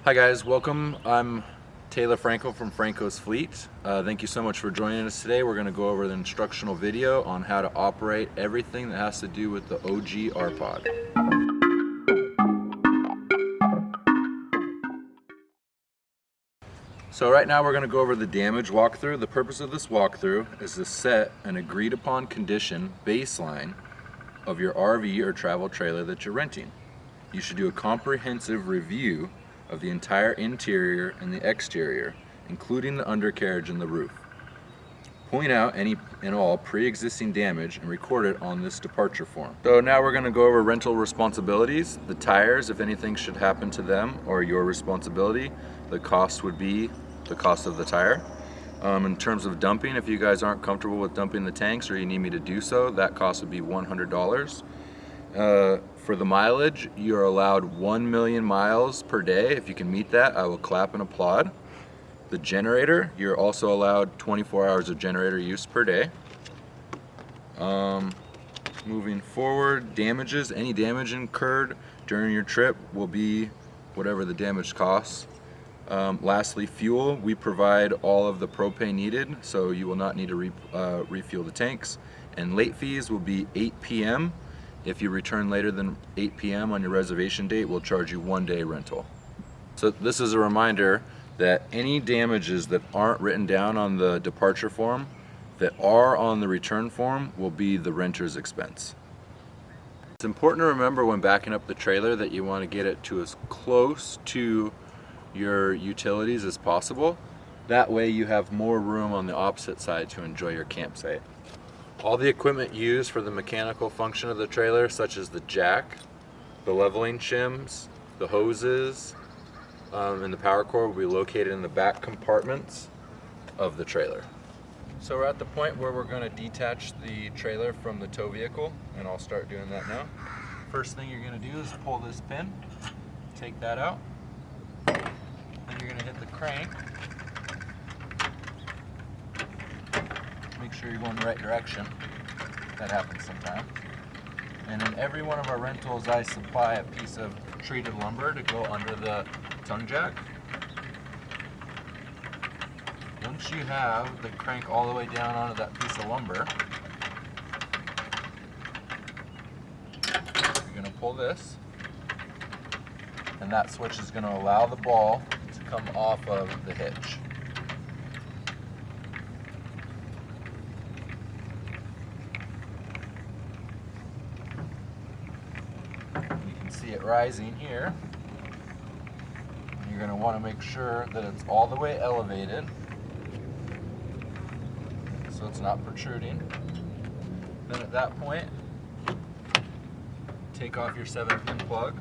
Hi guys, welcome. I'm Taylor Franco from Franco's Fleet. Thank you so much for joining us today. We're going to go over the instructional video on how to operate everything that has to do with the OG R-Pod. So right now we're going to go over the damage walkthrough. The purpose of this walkthrough is to set an agreed upon condition baseline of your RV or travel trailer that you're renting. You should do a comprehensive review of the entire interior and the exterior, including the undercarriage and the roof. Point out any and all pre-existing damage and record it on this departure form. So now we're going to go over rental responsibilities. The tires, if anything should happen to them or your responsibility, the cost would be the cost of the tire. In terms of dumping, if you guys aren't comfortable with dumping the tanks or you need me to do so, that cost would be $100. For the mileage, you're allowed 1 million miles per day. If you can meet that, I will clap and applaud. The generator, you're also allowed 24 hours of generator use per day. Moving forward, damages, any damage incurred during your trip will be whatever the damage costs. Lastly, fuel, we provide all of the propane needed, so you will not need to refuel the tanks. And late fees will be 8 p.m. If you return later than 8 p.m. on your reservation date, we'll charge you 1 day rental. So this is a reminder that any damages that aren't written down on the departure form that are on the return form will be the renter's expense. It's important to remember when backing up the trailer that you want to get it to as close to your utilities as possible. That way you have more room on the opposite side to enjoy your campsite. All the equipment used for the mechanical function of the trailer, such as the jack, the leveling shims, the hoses, and the power cord, will be located in the back compartments of the trailer. So we're at the point where we're going to detach the trailer from the tow vehicle, and I'll start doing that now. First thing you're going to do is pull this pin, take that out, then you're going to hit the crank. Make sure you're going the right direction. That happens sometimes. And in every one of our rentals, I supply a piece of treated lumber to go under the tongue jack. Once you have the crank all the way down onto that piece of lumber, you're going to pull this, and that switch is going to allow the ball to come off of the hitch. See it rising here. You're going to want to make sure that it's all the way elevated so it's not protruding. Then at that point, take off your 7-pin plug.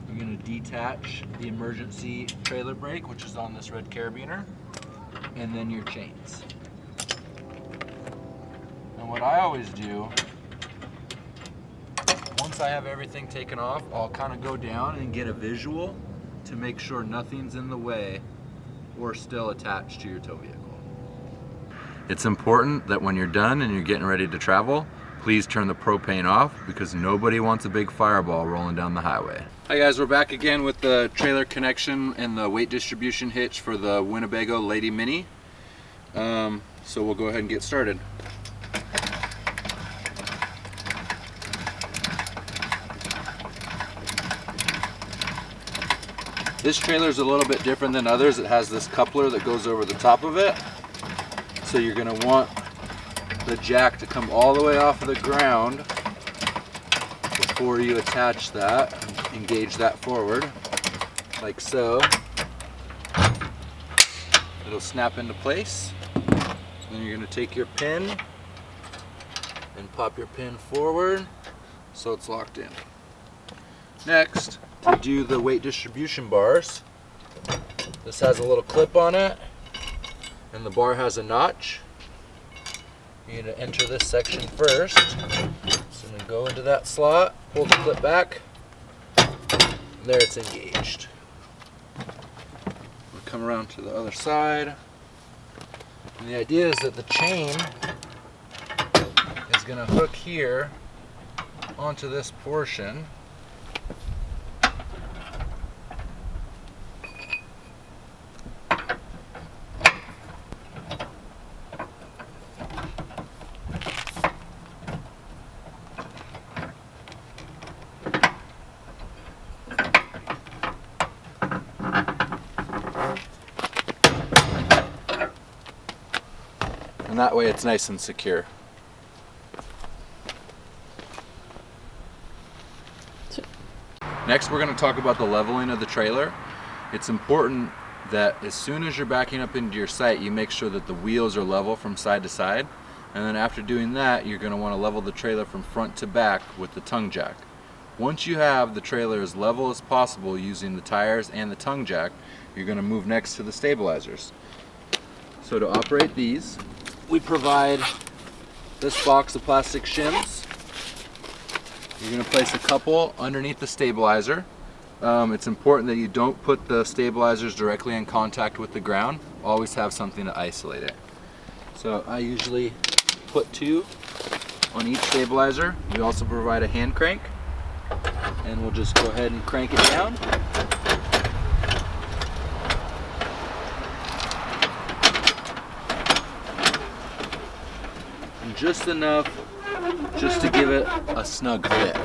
You're going to detach the emergency trailer brake, which is on this red carabiner, and then your chains. And what I always do, once I have everything taken off, I'll kind of go down and get a visual to make sure nothing's in the way or still attached to your tow vehicle. It's important that when you're done and you're getting ready to travel, please turn the propane off because nobody wants a big fireball rolling down the highway. Hi guys, we're back again with the trailer connection and the weight distribution hitch for the Winnebago Lady Mini. So we'll go ahead and get started. This trailer is a little bit different than others. It has this coupler that goes over the top of it. So you're going to want the jack to come all the way off of the ground before you attach that and engage that forward, like so. It'll snap into place. Then you're going to take your pin and pop your pin forward so it's locked in. Next, to do the weight distribution bars, this has a little clip on it and the bar has a notch. You need to enter this section first. So I'm going to go into that slot, pull the clip back, and there it's engaged. We'll come around to the other side. And the idea is that the chain is going to hook here onto this portion and that way it's nice and secure. Next, we're going to talk about the leveling of the trailer. It's important that as soon as you're backing up into your site, you make sure that the wheels are level from side to side. And then after doing that, you're going to want to level the trailer from front to back with the tongue jack. Once you have the trailer as level as possible using the tires and the tongue jack, you're going to move next to the stabilizers. So to operate these, we provide this box of plastic shims. You're going to place a couple underneath the stabilizer. It's important that you don't put the stabilizers directly in contact with the ground. Always have something to isolate it. So I usually put 2 on each stabilizer. We also provide a hand crank, and we'll just go ahead and crank it down. And just enough just to give it a snug fit.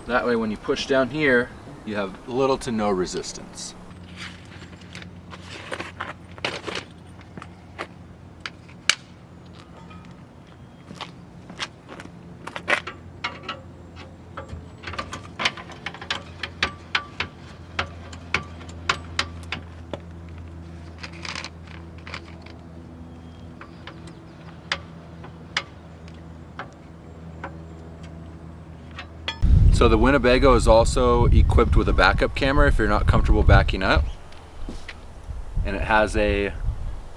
That way when you push down here, you have little to no resistance. So the Winnebago is also equipped with a backup camera if you're not comfortable backing up. And it has a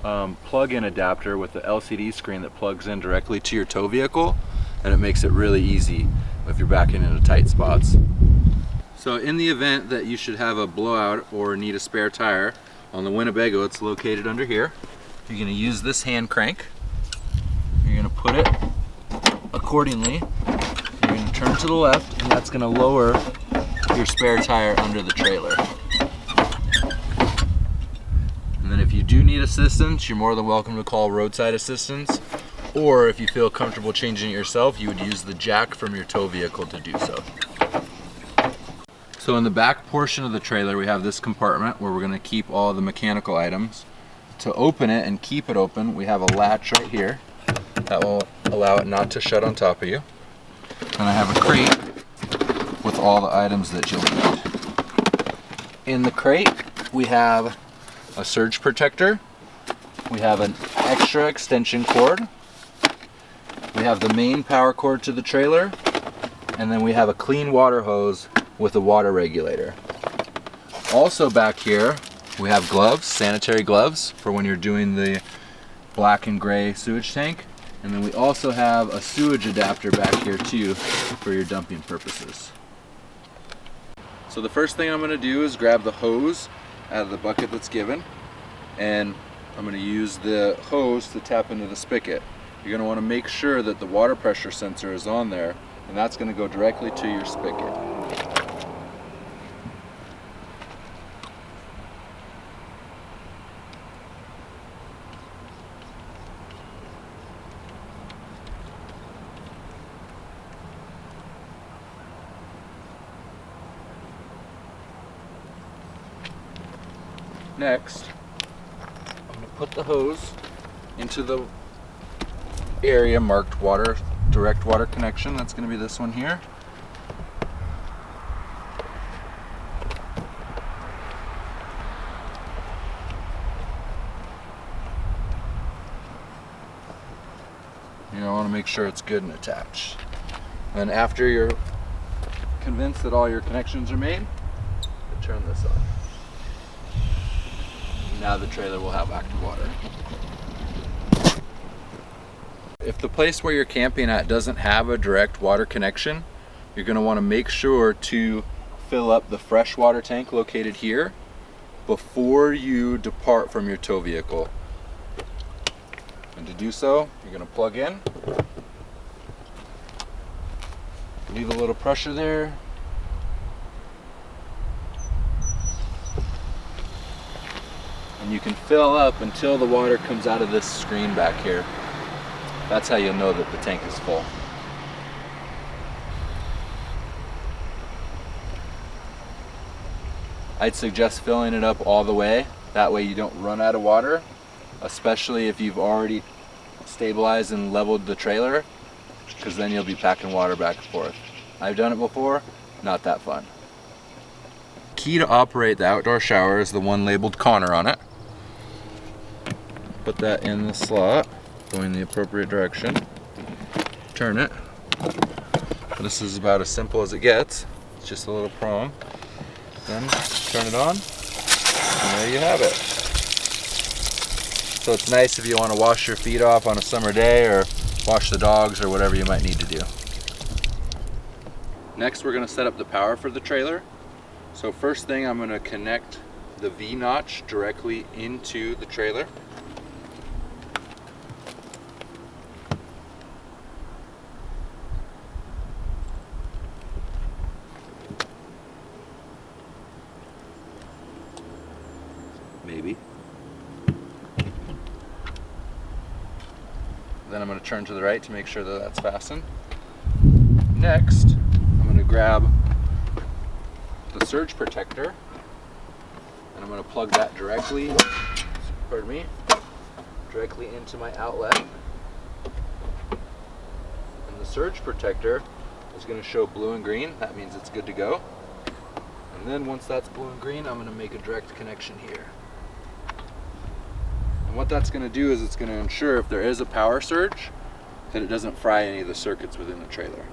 plug-in adapter with the LCD screen that plugs in directly to your tow vehicle, and it makes it really easy if you're backing into tight spots. So in the event that you should have a blowout or need a spare tire, on the Winnebago it's located under here. You're going to use this hand crank. You're going to put it accordingly. You're going to turn to the left, and that's going to lower your spare tire under the trailer. And then if you do need assistance, you're more than welcome to call roadside assistance, or if you feel comfortable changing it yourself, you would use the jack from your tow vehicle to do so. So in the back portion of the trailer, we have this compartment where we're going to keep all the mechanical items. To open it and keep it open, we have a latch right here that will allow it not to shut on top of you. And I have a crate with all the items that you'll need. In the crate, we have a surge protector, we have an extra extension cord, we have the main power cord to the trailer, and then we have a clean water hose with a water regulator. Also back here, we have gloves, sanitary gloves, for when you're doing the black and gray sewage tank. And then we also have a sewage adapter back here too for your dumping purposes. So the first thing I'm going to do is grab the hose out of the bucket that's given, and I'm going to use the hose to tap into the spigot. You're going to want to make sure that the water pressure sensor is on there, and that's going to go directly to your spigot. Next, I'm going to put the hose into the area marked water, direct water connection. That's going to be this one here. You want to make sure it's good and attached. And after you're convinced that all your connections are made, turn this on. Now the trailer will have active water. If the place where you're camping at doesn't have a direct water connection, you're going to want to make sure to fill up the freshwater tank located here before you depart from your tow vehicle. And to do so, you're going to plug in, leave a little pressure there, and you can fill up until the water comes out of this screen back here. That's how you'll know that the tank is full. I'd suggest filling it up all the way. That way you don't run out of water, especially if you've already stabilized and leveled the trailer, because then you'll be packing water back and forth. I've done it before, not that fun. Key to operate the outdoor shower is the one labeled Connor on it. Put that in the slot, going the appropriate direction. Turn it. This is about as simple as it gets. It's just a little prong. Then turn it on, and there you have it. So it's nice if you want to wash your feet off on a summer day, or wash the dogs, or whatever you might need to do. Next, we're going to set up the power for the trailer. So first thing, I'm going to connect the V-notch directly into the trailer. Maybe. Then I'm going to turn to the right to make sure that that's fastened. Next, I'm going to grab the surge protector, and I'm going to plug that directly, directly into my outlet. And the surge protector is going to show blue and green. That means it's good to go. And then once that's blue and green, I'm going to make a direct connection here. And what that's going to do is it's going to ensure if there is a power surge that it doesn't fry any of the circuits within the trailer.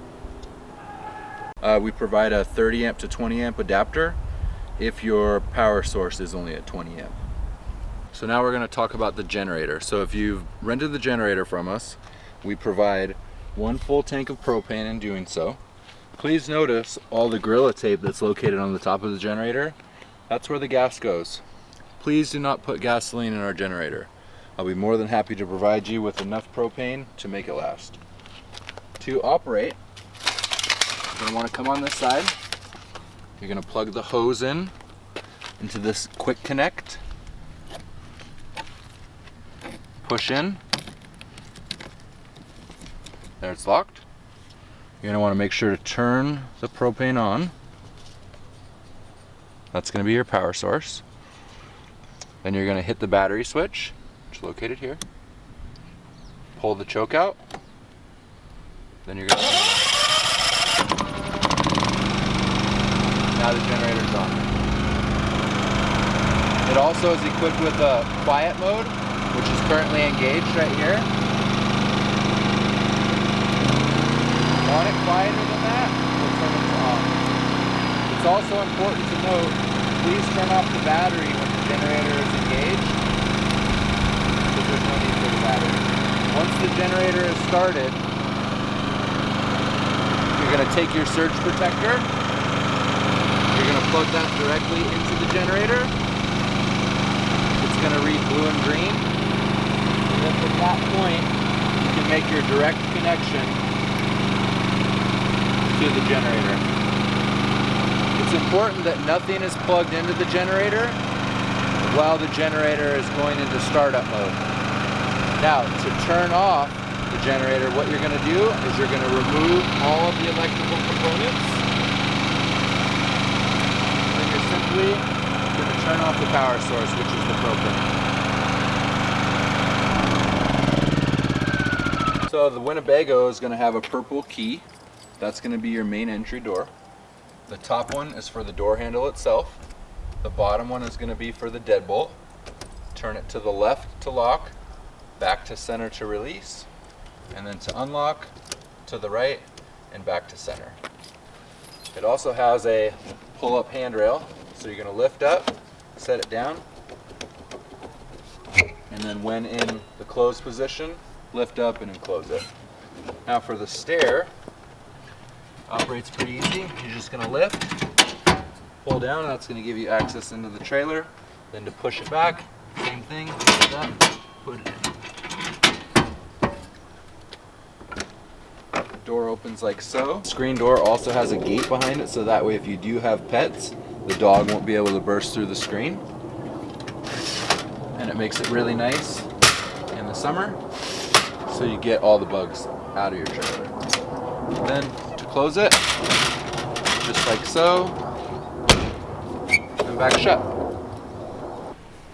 We provide a 30 amp to 20 amp adapter if your power source is only at 20 amp. So now we're going to talk about the generator. So if you've rented the generator from us, we provide one full tank of propane in doing so. Please notice all the Gorilla tape that's located on the top of the generator. That's where the gas goes. Please do not put gasoline in our generator. I'll be more than happy to provide you with enough propane to make it last. To operate, you're going to want to come on this side. You're going to plug the hose in into this quick connect. Push in. There, it's locked. You're going to want to make sure to turn the propane on. That's going to be your power source. Then you're going to hit the battery switch, which is located here. Pull the choke out. Then you're going to... Now the generator's on. It also is equipped with a quiet mode, which is currently engaged right here. Want it quieter than that? We'll turn it to on. It's also important to note, please turn off the battery when the generator is engaged, because there's no need for the battery. Once the generator is started, you're going to take your surge protector, you're going to plug that directly into the generator. It's going to read blue and green, and then from that point, you can make your direct connection to the generator. It's important that nothing is plugged into the generator while the generator is going into startup mode. Now, to turn off the generator, what you're going to do is you're going to remove all of the electrical components, and you're simply going to turn off the power source, which is the propane. So the Winnebago is going to have a purple key. That's going to be your main entry door. The top one is for the door handle itself. The bottom one is going to be for the deadbolt. Turn it to the left to lock, back to center to release, and then to unlock, to the right, and back to center. It also has a pull-up handrail, so you're going to lift up, set it down, and then when in the closed position, lift up and enclose it. Now for the stair, operates pretty easy. You're just going to lift, pull down, and that's going to give you access into the trailer. Then to push it back, same thing, lift up, put it in. The door opens like so. The screen door also has a gate behind it, so that way if you do have pets, the dog won't be able to burst through the screen. And it makes it really nice in the summer, so you get all the bugs out of your trailer. Then close it, just like so, and back shut.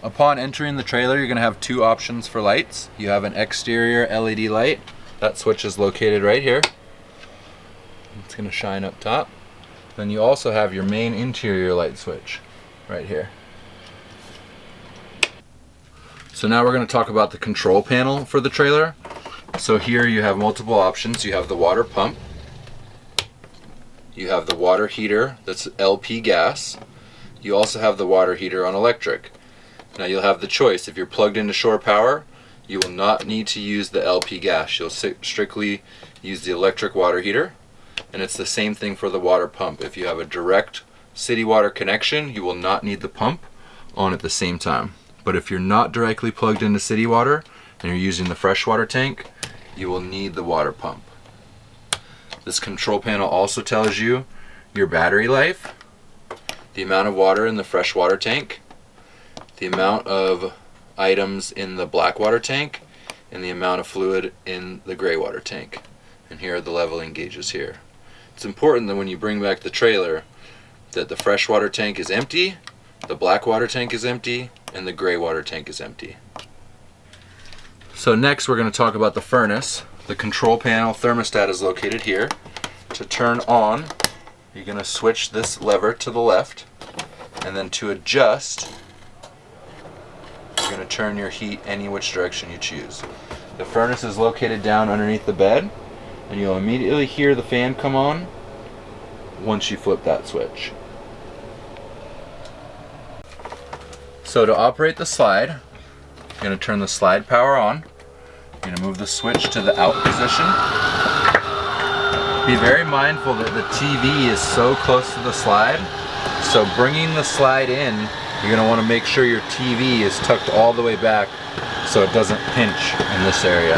Upon entering the trailer, you're going to have two options for lights. You have an exterior LED light. That switch is located right here. It's going to shine up top. Then you also have your main interior light switch right here. So now we're going to talk about the control panel for the trailer. So here you have multiple options. You have the water pump. You have the water heater that's LP gas. You also have the water heater on electric. Now you'll have the choice. If you're plugged into shore power, you will not need to use the LP gas. You'll strictly use the electric water heater. And it's the same thing for the water pump. If you have a direct city water connection, you will not need the pump on at the same time. But if you're not directly plugged into city water and you're using the freshwater tank, you will need the water pump. This control panel also tells you your battery life, the amount of water in the freshwater tank, the amount of items in the black water tank, and the amount of fluid in the gray water tank. And here are the leveling gauges here. It's important that when you bring back the trailer that the freshwater tank is empty, the black water tank is empty, and the gray water tank is empty. So next we're going to talk about the furnace. The control panel thermostat is located here. To turn on, you're going to switch this lever to the left, and then to adjust, you're going to turn your heat any which direction you choose. The furnace is located down underneath the bed, and you'll immediately hear the fan come on once you flip that switch. So to operate the slide, you're going to turn the slide power on. You're going to move the switch to the out position. Be very mindful that the TV is so close to the slide, so bringing the slide in, you're going to want to make sure your TV is tucked all the way back so it doesn't pinch in this area.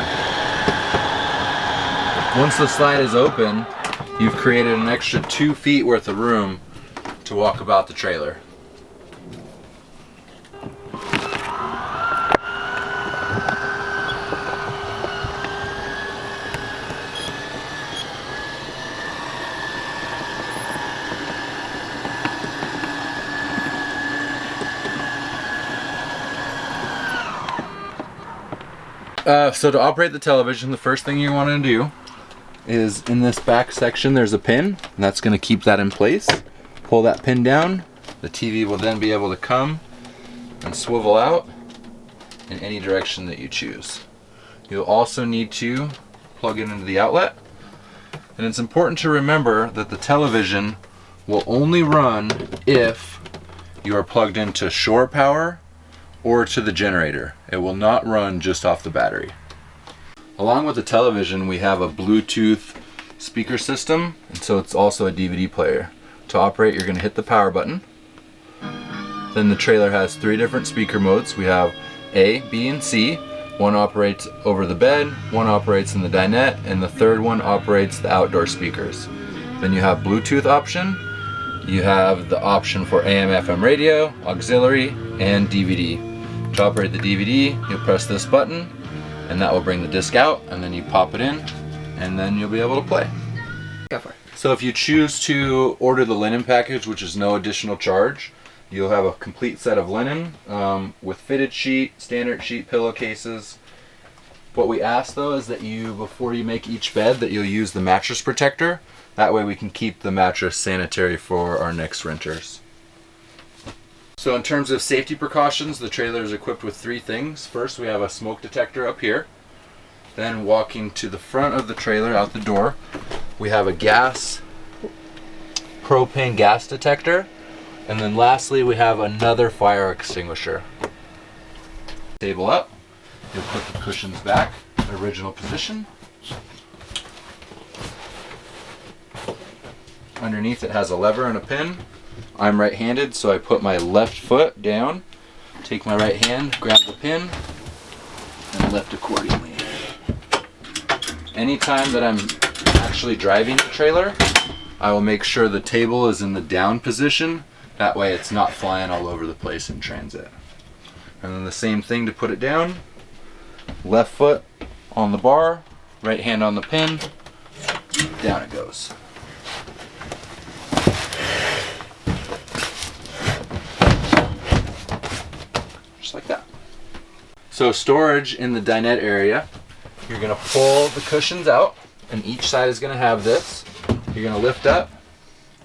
Once the slide is open, you've created an extra 2 feet worth of room to walk about the trailer. So to operate the television, the first thing you want to do is in this back section there's a pin, and that's going to keep that in place. Pull that pin down, the TV will then be able to come and swivel out in any direction that you choose. You'll also need to plug it into the outlet, and it's important to remember that the television will only run if you are plugged into shore power or to the generator. It will not run just off the battery. Along with the television, we have a Bluetooth speaker system, and so it's also a DVD player. To operate, you're going to hit the power button. Then the trailer has 3 different speaker modes. We have A, B, and C. One operates over the bed, one operates in the dinette, and the third one operates the outdoor speakers. Then you have Bluetooth option. You have the option for AM, FM radio, auxiliary, and DVD. To operate the DVD, you'll press this button, and that will bring the disc out, and then you pop it in, and then you'll be able to play. Go for it. So if you choose to order the linen package, which is no additional charge, you'll have a complete set of linen with fitted sheet, standard sheet pillowcases. What we ask though is that you, before you make each bed, that you'll use the mattress protector. That way we can keep the mattress sanitary for our next renters. So in terms of safety precautions, the trailer is equipped with 3 things. First, we have a smoke detector up here. Then walking to the front of the trailer out the door, we have a propane gas detector. And then lastly, we have another fire extinguisher. Table up, you'll put the cushions back in their original position. Underneath it has a lever and a pin. I'm right-handed, so I put my left foot down, take my right hand, grab the pin, and lift accordingly. Anytime that I'm actually driving the trailer, I will make sure the table is in the down position. That way it's not flying all over the place in transit. And then the same thing to put it down. Left foot on the bar, right hand on the pin, down it goes. just like that. So storage in the dinette area, you're gonna pull the cushions out, and each side is gonna have this. You're gonna lift up,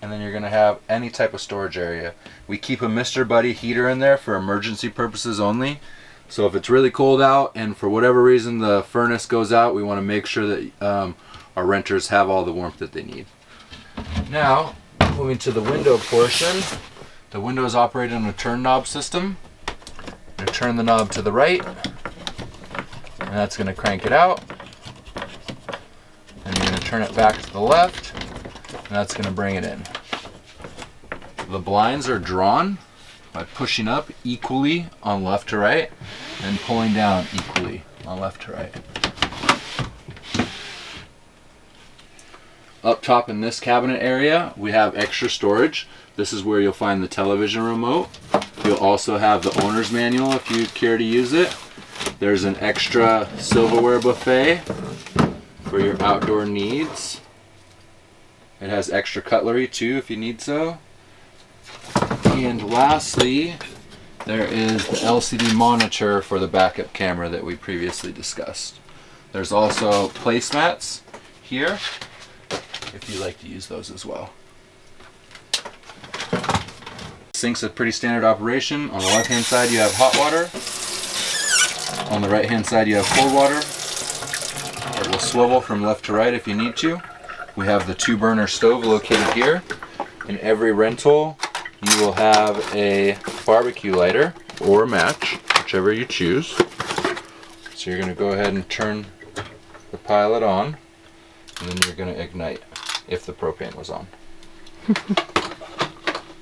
and then you're gonna have any type of storage area. We keep a Mr. Buddy heater in there for emergency purposes only. So if it's really cold out and for whatever reason the furnace goes out, we wanna make sure that our renters have all the warmth that they need. Now, moving to the window portion, the window is operated on a turn knob system. I'm gonna turn the knob to the right, and that's gonna crank it out. And you're gonna turn it back to the left, and that's gonna bring it in. The blinds are drawn by pushing up equally on left to right and pulling down equally on left to right. Up top in this cabinet area, we have extra storage. This is where you'll find the television remote. You'll also have the owner's manual if you care to use it. There's an extra silverware buffet for your outdoor needs. It has extra cutlery too if you need so. And lastly, there is the LCD monitor for the backup camera that we previously discussed. There's also placemats here if you like to use those as well. Sink's a pretty standard operation. On the left hand side you have hot water. On the right hand side you have cold water. It will swivel from left to right if you need to. We have the 2-burner stove located here. In every rental you will have a barbecue lighter or a match, whichever you choose. So you're going to go ahead and turn the pilot on, and then you're going to ignite if the propane was on.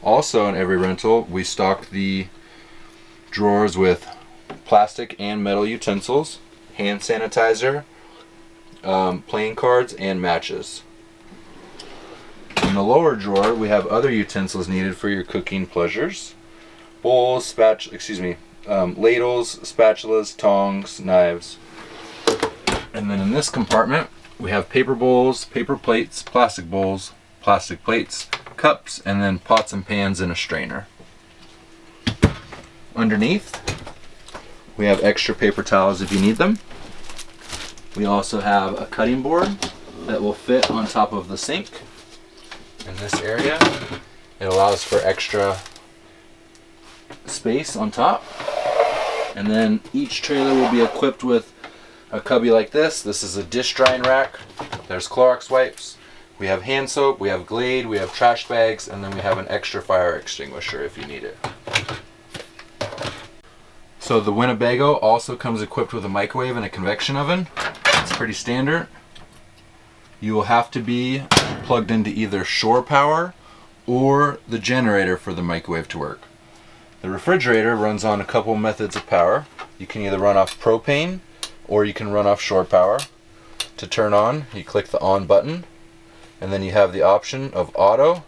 Also in every rental we stock the drawers with plastic and metal utensils, hand sanitizer, playing cards, and matches. In the lower drawer we have other utensils needed for your cooking pleasures. Bowls, ladles, spatulas, tongs, knives. And then in this compartment we have paper bowls, paper plates, plastic bowls, plastic plates, cups, and then pots and pans and a strainer. Underneath we have extra paper towels if you need them. We also have a cutting board that will fit on top of the sink. In this area, it allows for extra space on top. And then each trailer will be equipped with a cubby like this. This is a dish drying rack. There's Clorox wipes. We have hand soap, we have Glade, we have trash bags, and then we have an extra fire extinguisher if you need it. So the Winnebago also comes equipped with a microwave and a convection oven. It's pretty standard. You will have to be plugged into either shore power or the generator for the microwave to work. The refrigerator runs on a couple methods of power. You can either run off propane or you can run off shore power. To turn on, you click the on button, and then you have the option of auto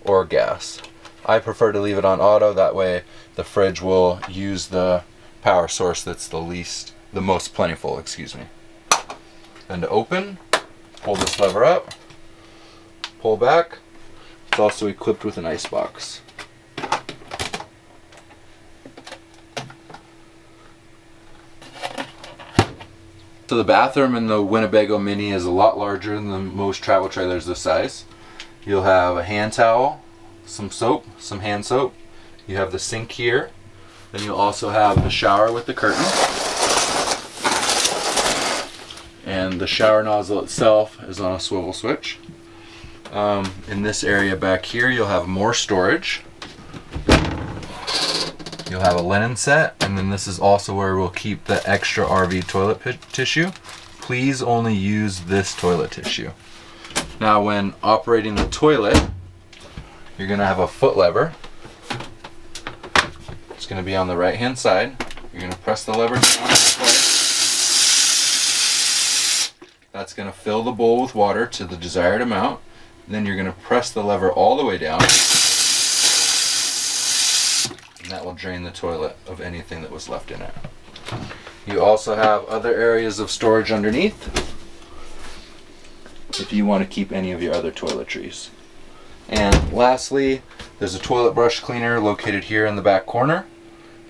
or gas. I prefer to leave it on auto, that way the fridge will use the power source that's the most plentiful, Then to open, pull this lever up, pull back. It's also equipped with an ice box. So the bathroom in the Winnebago Mini is a lot larger than most travel trailers this size. You'll have a hand towel, some soap, some hand soap. You have the sink here. Then you'll also have the shower with the curtain. And the shower nozzle itself is on a swivel switch. In this area back here you'll have more storage. You'll have a linen set, and then this is also where we'll keep the extra RV toilet tissue. Please only use this toilet tissue. Now when operating the toilet, you're going to have a foot lever. It's going to be on the right hand side. You're going to press the lever down this way. That's going to fill the bowl with water to the desired amount. Then you're going to press the lever all the way down, and that will drain the toilet of anything that was left in it. You also have other areas of storage underneath if you want to keep any of your other toiletries. And lastly, there's a toilet brush cleaner located here in the back corner.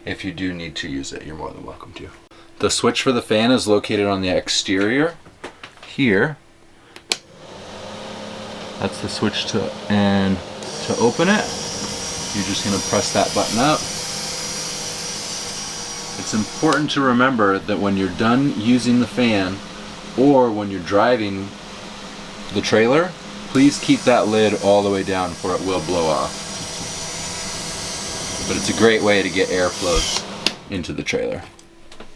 if you do need to use it, you're more than welcome to. The switch for the fan is located on the exterior here. That's the switch to open it. You're just going to press that button up. It's important to remember that when you're done using the fan or when you're driving the trailer, please keep that lid all the way down for it will blow off. But it's a great way to get airflow into the trailer.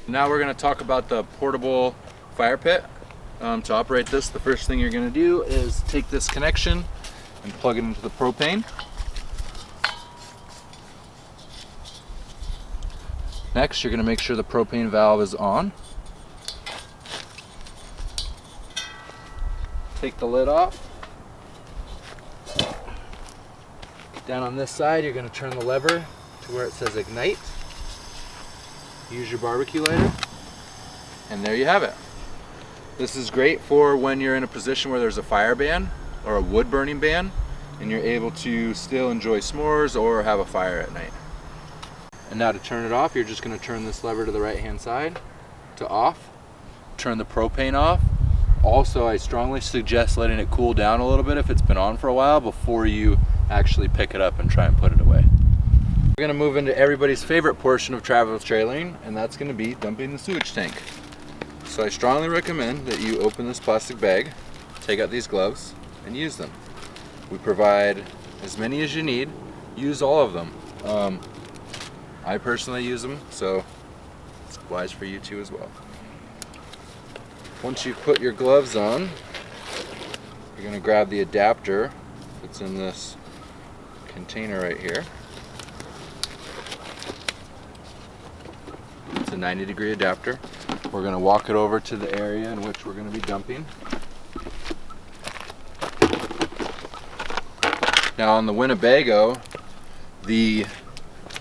Now we're going to talk about the portable fire pit. To operate this, the first thing you're going to do is take this connection and plug it into the propane. Next, you're going to make sure the propane valve is on. Take the lid off. Down on this side, you're going to turn the lever to where it says ignite. Use your barbecue lighter, and there you have it. This is great for when you're in a position where there's a fire ban or a wood burning ban, and you're able to still enjoy s'mores or have a fire at night. And now to turn it off, you're just going to turn this lever to the right hand side to off. Turn the propane off. Also, I strongly suggest letting it cool down a little bit if it's been on for a while before you actually pick it up and try and put it away. We're going to move into everybody's favorite portion of travel trailering, and that's going to be dumping the sewage tank. So I strongly recommend that you open this plastic bag, take out these gloves, and use them. We provide as many as you need. Use all of them. I personally use them, so it's wise for you too as well. Once you've put your gloves on, you're going to grab the adapter that's in this container right here. It's a 90-degree adapter. We're going to walk it over to the area in which we're going to be dumping. Now on the Winnebago, the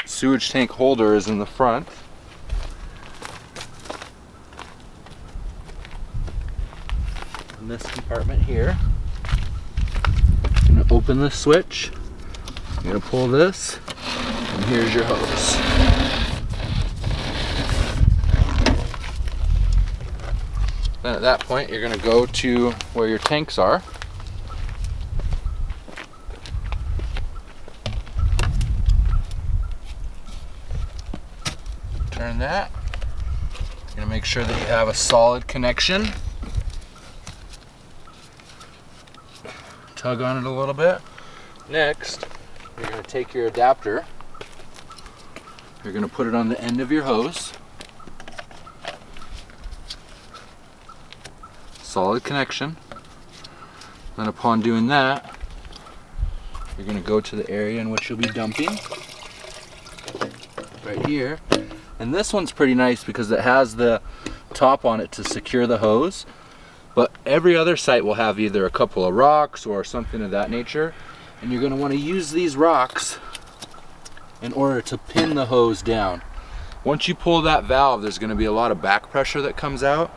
sewage tank holder is in the front. In this compartment here, I'm going to open this switch. I'm going to pull this, and here's your hose. Then at that point, you're going to go to where your tanks are. Turn that. You're going to make sure that you have a solid connection. Tug on it a little bit. Next, you're going to take your adapter. You're going to put it on the end of your hose. Solid connection. Then upon doing that, you're going to go to the area in which you'll be dumping. Right here. And this one's pretty nice because it has the top on it to secure the hose. But every other site will have either a couple of rocks or something of that nature. And you're going to want to use these rocks in order to pin the hose down. Once you pull that valve, there's going to be a lot of back pressure that comes out.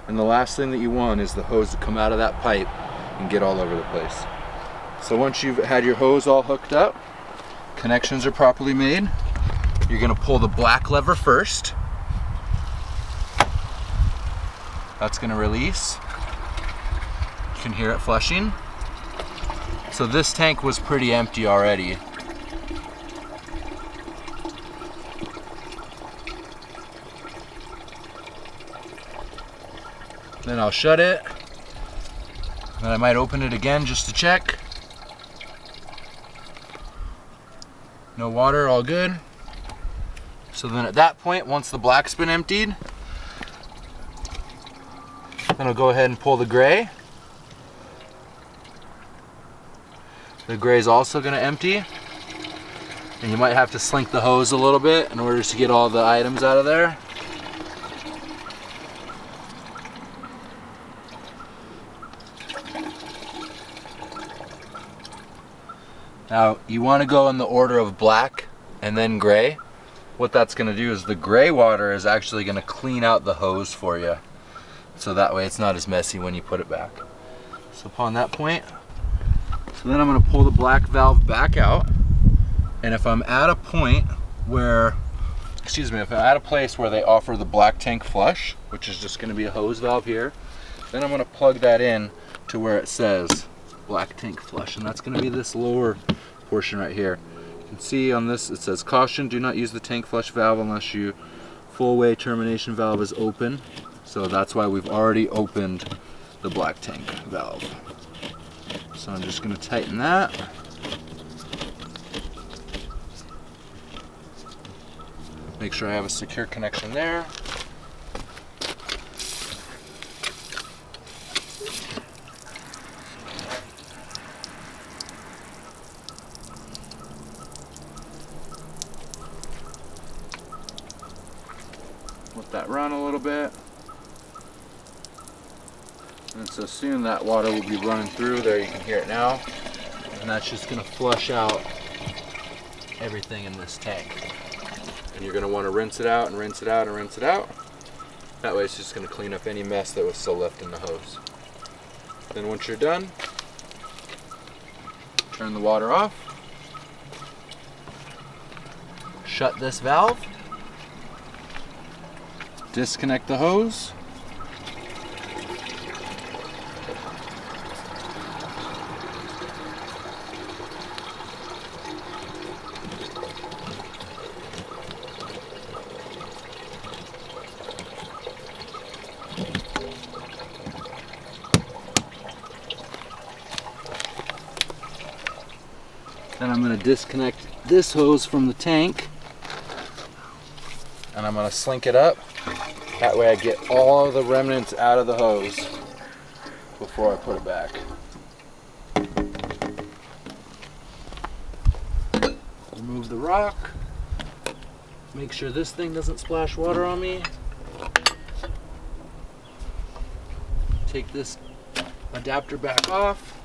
And the last thing that you want is the hose to come out of that pipe and get all over the place. So once you've had your hose all hooked up, connections are properly made, you're going to pull the black lever first. That's going to release. You can hear it flushing. So this tank was pretty empty already. Then I'll shut it. Then I might open it again just to check. No water, all good. So then at that point, once the black's been emptied, then I'll go ahead and pull the gray. The gray is also going to empty. And you might have to slink the hose a little bit in order to get all the items out of there. Now, you want to go in the order of black and then gray. What that's going to do is the gray water is actually going to clean out the hose for you. So that way it's not as messy when you put it back. So upon that point, so then I'm going to pull the black valve back out. And if I'm at a point where excuse me, if I'm at a place where they offer the black tank flush, which is just gonna be a hose valve here, then I'm gonna plug that in to where it says black tank flush, and that's gonna be this lower portion right here. You can see on this, it says caution, do not use the tank flush valve unless your full way termination valve is open. So that's why we've already opened the black tank valve. So I'm just gonna tighten that. Make sure I have a secure connection there. Let that run a little bit. And so soon that water will be running through. There, you can hear it now. And that's just gonna flush out everything in this tank. And you're gonna wanna rinse it out and rinse it out and rinse it out. That way it's just gonna clean up any mess that was still left in the hose. Then once you're done, turn the water off. Shut this valve. Disconnect the hose. Then I'm going to disconnect this hose from the tank, and I'm going to slink it up. That way I get all the remnants out of the hose before I put it back. Remove the rock. Make sure this thing doesn't splash water on me. Take this adapter back off.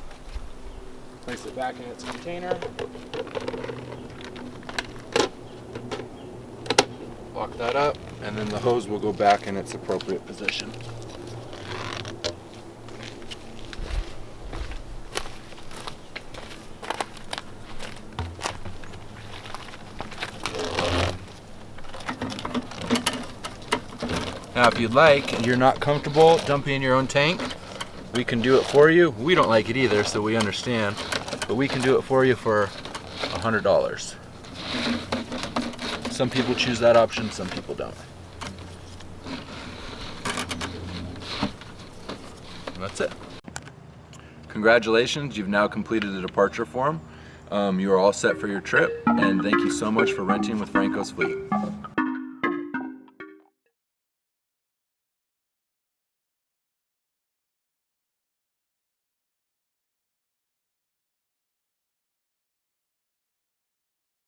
Place it back in its container. Lock that up, and then the hose will go back in its appropriate position. Now, if you'd like, and you're not comfortable dumping in your own tank, we can do it for you. We don't like it either, so we understand. But we can do it for you for $100. Some people choose that option, some people don't. And that's it. Congratulations, you've now completed the departure form. You are all set for your trip, and thank you so much for renting with Franco's Fleet.